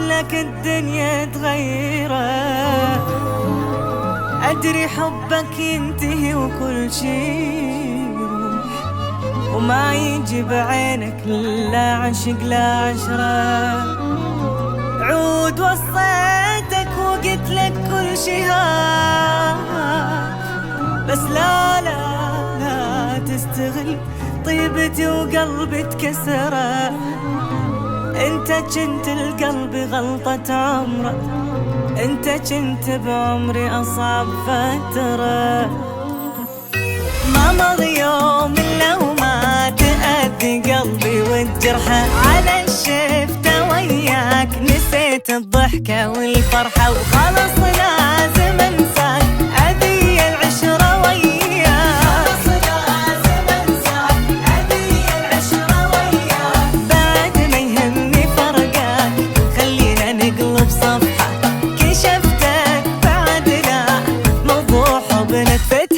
لك الدنيا تغيره. أدري حبك ينتهي وكل شي يروح، وما يجي بعينك لا عشق لا عشرة. عود وصيتك وقلت لك كل شي بس لا تستغل طيبتي وقلبي تكسره. انت كنت القلب غلطة عمره، انت كنت بعمري اصعب فترة. ما مضي يوم الا وما تأذي قلبي وتجرحه. على الشفته وياك نسيت الضحكة والفرحة، وخلص لازم انساك اذي العشرة وياك. خلص لازم انساك اذي العشرة وياك. بعد ما يهمني فرقاك خلينا نقلب صفحة. كشفتك بعد لا موضوع حبنا تفتح.